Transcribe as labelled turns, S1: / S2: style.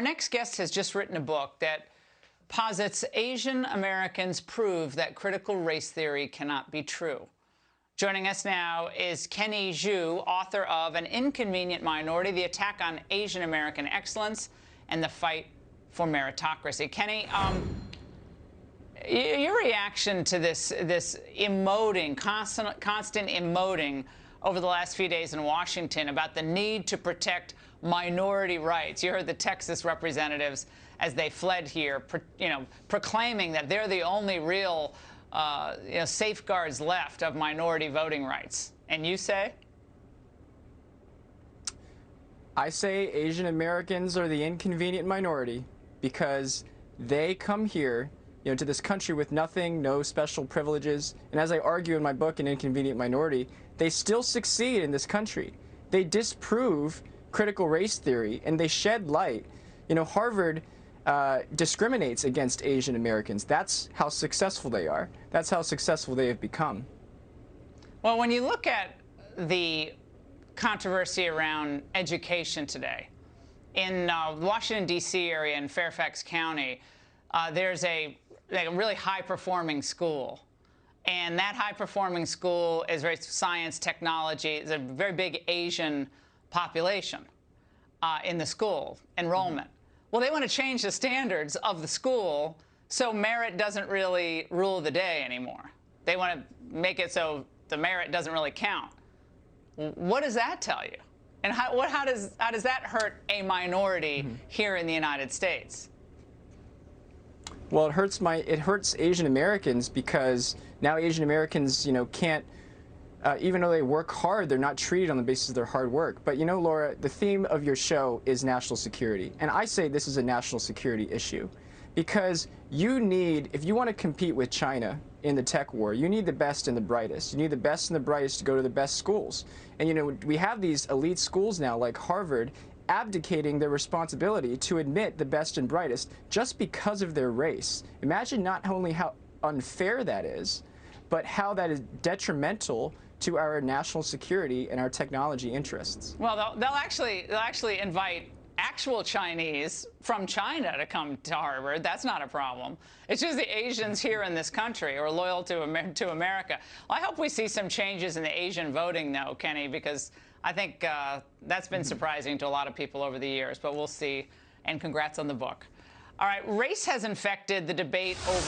S1: Our next guest has just written a book that posits Asian Americans prove that critical race theory cannot be true. Joining us now is Kenny Xu, author of An Inconvenient Minority, The Attack on Asian American Excellence and the Fight for Meritocracy. Kenny, your reaction to this emoting, constant emoting over the last few days in Washington about the need to protect minority rights. You heard the Texas representatives as they fled here, proclaiming that they're the only real safeguards left of minority voting rights. And you say?
S2: I say Asian Americans are the inconvenient minority because they come here, to this country with nothing, no special privileges. And as I argue in my book, An Inconvenient Minority, they still succeed in this country. They disprove critical race theory and they shed light. Harvard discriminates against Asian Americans. That's how successful they are. That's how successful they have become.
S1: Well, when you look at the controversy around education today, in the Washington, D.C. area in Fairfax County, there's a really high-performing school. And that high-performing school is very science, technology. It's a very big Asian population in the school enrollment. Well, they want to change the standards of the school so merit doesn't really rule the day anymore. They want to make it so the merit doesn't really count. What does that tell you? And how does that hurt a minority here in the United States?
S2: Well, it hurts Asian Americans because now Asian Americans, can't, even though they work hard, they're not treated on the basis of their hard work. But Laura, the theme of your show is national security. And I say this is a national security issue because if you want to compete with China in the tech war, you need the best and the brightest. You need the best and the brightest to go to the best schools. And we have these elite schools now like Harvard abdicating their responsibility to admit the best and brightest just because of their race. Imagine not only how unfair that is, but how that is detrimental to our national security and our technology interests.
S1: Well, they'll actually invite actual Chinese from China to come to Harvard. That's not a problem. It's just the Asians here in this country who are loyal to America. Well, I hope we see some changes in the Asian voting, though, Kenny, because I think that's been surprising to a lot of people over the years. But we'll see. And congrats on the book. All right, race has infected the debate over